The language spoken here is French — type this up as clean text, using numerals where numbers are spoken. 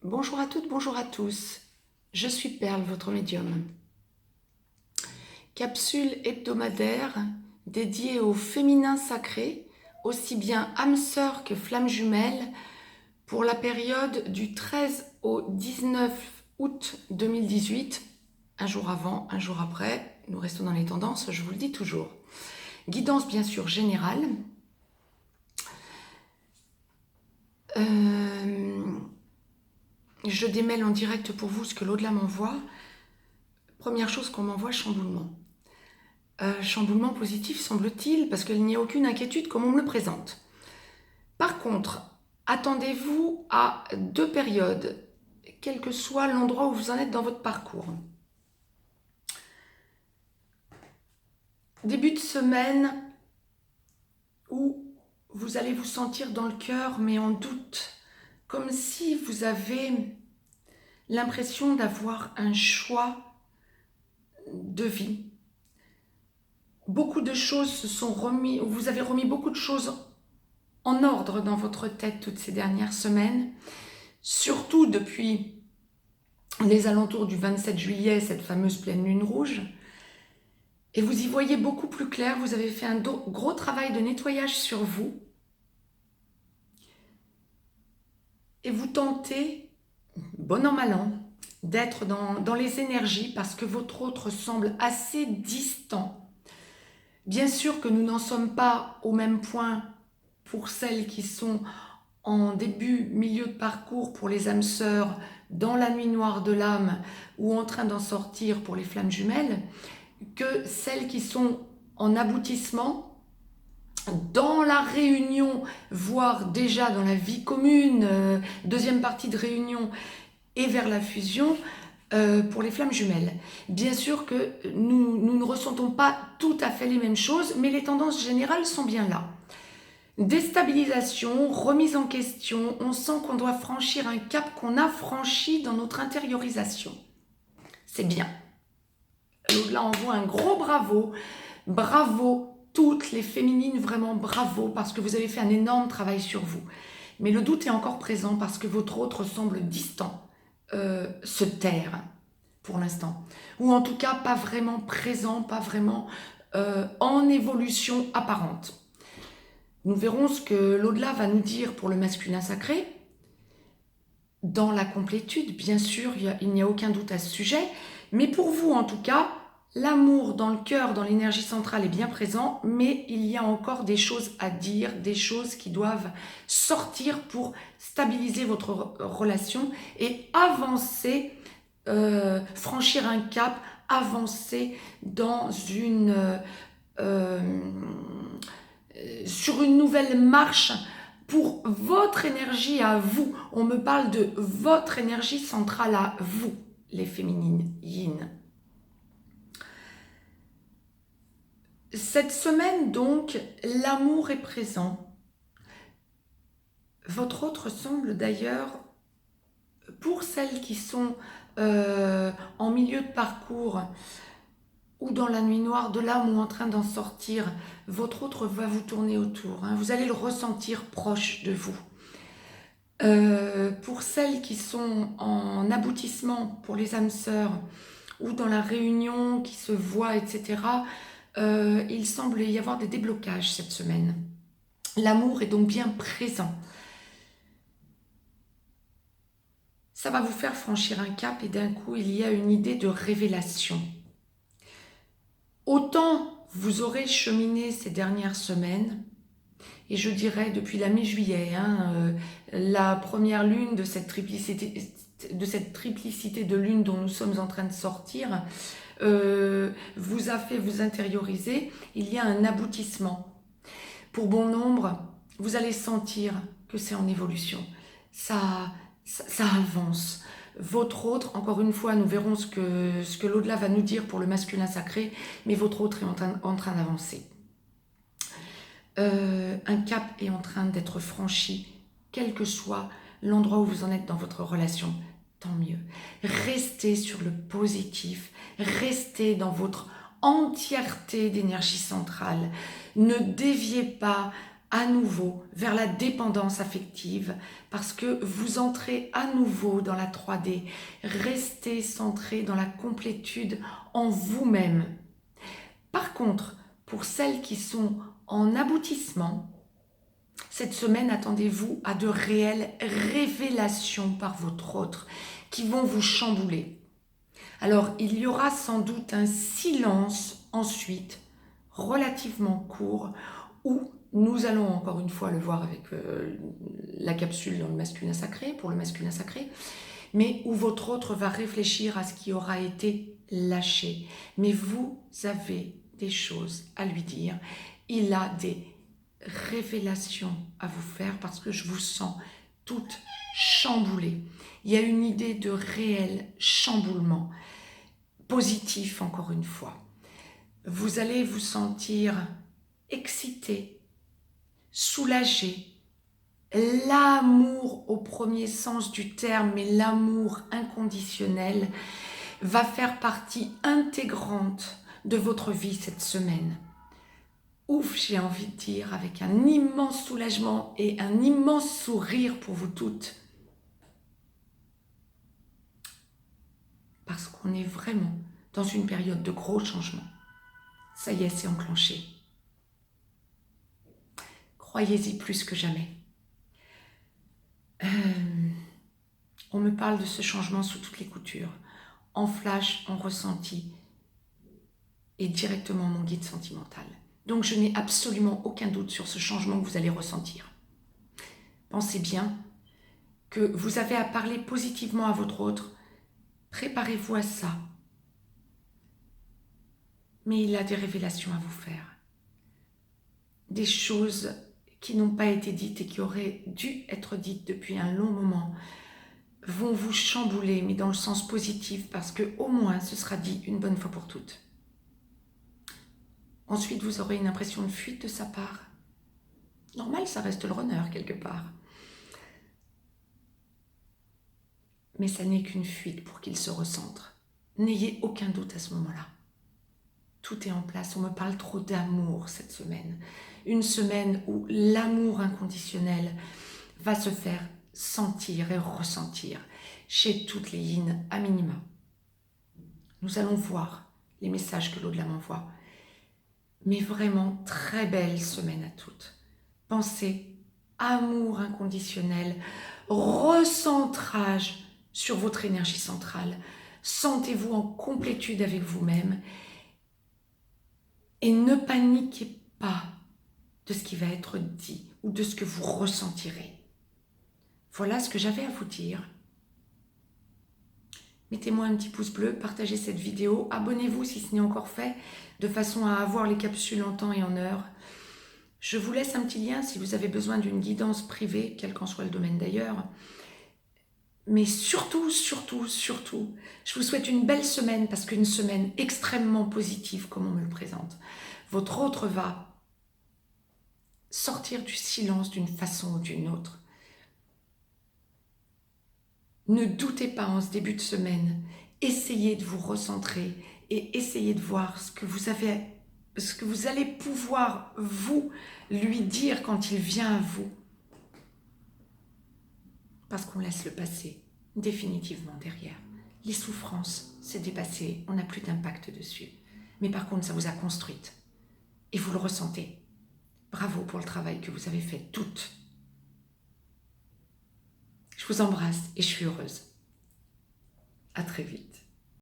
Bonjour à toutes, bonjour à tous. Je suis Perle, votre médium. Capsule hebdomadaire dédiée au féminin sacré, aussi bien âme sœur que flamme jumelle, pour la période du 13 au 19 août 2018. Un jour avant, un jour après, nous restons dans les tendances, je vous le dis toujours. Guidance bien sûr générale. Je démêle en direct pour vous ce que l'au-delà m'envoie. Première chose qu'on m'envoie, chamboulement. Chamboulement positif semble-t-il, parce qu'il n'y a aucune inquiétude comme on me le présente. Par contre, attendez-vous à deux périodes, quel que soit l'endroit où vous en êtes dans votre parcours. Début de semaine où vous allez vous sentir dans le cœur, mais en doute, comme si vous avez l'impression d'avoir un choix de vie. Beaucoup de choses se sont remis, vous avez remis beaucoup de choses en ordre dans votre tête toutes ces dernières semaines, surtout depuis les alentours du 27 juillet, cette fameuse pleine lune rouge, et vous y voyez beaucoup plus clair. Vous avez fait un gros travail de nettoyage sur vous, et vous tentez, bon an mal an, d'être dans les énergies parce que votre autre semble assez distant. Bien sûr que nous n'en sommes pas au même point pour celles qui sont en début, milieu de parcours pour les âmes sœurs, dans la nuit noire de l'âme ou en train d'en sortir pour les flammes jumelles, que celles qui sont en aboutissement, dans la réunion, voire déjà dans la vie commune, deuxième partie de réunion et vers la fusion, pour les flammes jumelles. Bien sûr que nous ne ressentons pas tout à fait les mêmes choses, mais les tendances générales sont bien là. Déstabilisation, remise en question, on sent qu'on doit franchir un cap qu'on a franchi dans notre intériorisation. C'est bien. L'au-delà envoie un gros bravo. Bravo, toutes les féminines, vraiment bravo, parce que vous avez fait un énorme travail sur vous. Mais le doute est encore présent parce que votre autre semble distant, se taire pour l'instant. Ou en tout cas, pas vraiment présent, pas vraiment en évolution apparente. Nous verrons ce que l'au-delà va nous dire pour le masculin sacré. Dans la complétude, bien sûr, il n'y a aucun doute à ce sujet. Mais pour vous, en tout cas, l'amour dans le cœur, dans l'énergie centrale est bien présent, mais il y a encore des choses à dire, des choses qui doivent sortir pour stabiliser votre relation et avancer, franchir un cap, avancer dans sur une nouvelle marche pour votre énergie à vous. On me parle de votre énergie centrale à vous, les féminines yin. Cette semaine donc, l'amour est présent. Votre autre semble d'ailleurs, pour celles qui sont en milieu de parcours ou dans la nuit noire de l'âme ou en train d'en sortir, votre autre va vous tourner autour. Vous allez le ressentir proche de vous. Pour celles qui sont en aboutissement, pour les âmes sœurs, ou dans la réunion qui se voit, etc., il semble y avoir des déblocages cette semaine. L'amour est donc bien présent. Ça va vous faire franchir un cap et d'un coup, il y a une idée de révélation. Autant vous aurez cheminé ces dernières semaines, et je dirais depuis la mi-juillet, la première lune de cette triplicité de lunes dont nous sommes en train de sortir, vous a fait vous intérioriser. Il y a un aboutissement. Pour bon nombre, vous allez sentir que c'est en évolution. Ça avance. Votre autre, encore une fois, nous verrons ce que l'au-delà va nous dire pour le masculin sacré, mais votre autre est en train d'avancer. Un cap est en train d'être franchi, quel que soit l'endroit où vous en êtes dans votre relation, tant mieux. Restez sur le positif, restez dans votre entièreté d'énergie centrale. Ne déviez pas à nouveau vers la dépendance affective parce que vous entrez à nouveau dans la 3D. Restez centré dans la complétude en vous-même. Par contre, pour celles qui sont en aboutissement, cette semaine, attendez-vous à de réelles révélations par votre autre qui vont vous chambouler. Alors, il y aura sans doute un silence ensuite, relativement court, où nous allons encore une fois le voir avec la capsule dans le masculin sacré, pour le masculin sacré, mais où votre autre va réfléchir à ce qui aura été lâché. Mais vous avez des choses à lui dire. Il a des révélations à vous faire parce que je vous sens toutes chamboulées. Il y a une idée de réel chamboulement, positif encore une fois. Vous allez vous sentir excité, soulagé. L'amour au premier sens du terme, mais l'amour inconditionnel va faire partie intégrante de votre vie cette semaine. Ouf, j'ai envie de dire, avec un immense soulagement et un immense sourire pour vous toutes. Parce qu'on est vraiment dans une période de gros changements. Ça y est, c'est enclenché. Croyez-y plus que jamais. On me parle de ce changement sous toutes les coutures, en flash, en ressenti et directement mon guide sentimental. Donc je n'ai absolument aucun doute sur ce changement que vous allez ressentir. Pensez bien que vous avez à parler positivement à votre autre. Préparez-vous à ça. Mais il a des révélations à vous faire. Des choses qui n'ont pas été dites et qui auraient dû être dites depuis un long moment vont vous chambouler, mais dans le sens positif, parce que au moins ce sera dit une bonne fois pour toutes. Ensuite, vous aurez une impression de fuite de sa part. Normal, ça reste le runner quelque part. Mais ça n'est qu'une fuite pour qu'il se recentre. N'ayez aucun doute à ce moment-là. Tout est en place. On me parle trop d'amour cette semaine. Une semaine où l'amour inconditionnel va se faire sentir et ressentir chez toutes les yin à minima. Nous allons voir les messages que l'au-delà m'envoie. Mais vraiment, très belle semaine à toutes. Pensez, amour inconditionnel, recentrage sur votre énergie centrale. Sentez-vous en complétude avec vous-même et ne paniquez pas de ce qui va être dit ou de ce que vous ressentirez. Voilà ce que j'avais à vous dire. Mettez-moi un petit pouce bleu, partagez cette vidéo, abonnez-vous si ce n'est encore fait, de façon à avoir les capsules en temps et en heure. Je vous laisse un petit lien si vous avez besoin d'une guidance privée, quel qu'en soit le domaine d'ailleurs. Mais surtout, je vous souhaite une belle semaine, parce qu'une semaine extrêmement positive, comme on me le présente. Votre autre va sortir du silence d'une façon ou d'une autre. Ne doutez pas en ce début de semaine. Essayez de vous recentrer et essayez de voir ce que vous allez pouvoir vous lui dire quand il vient à vous. Parce qu'on laisse le passé définitivement derrière. Les souffrances, c'est dépassé, on n'a plus d'impact dessus. Mais par contre, ça vous a construite. Et vous le ressentez. Bravo pour le travail que vous avez fait toutes. Je vous embrasse et je suis heureuse. À très vite.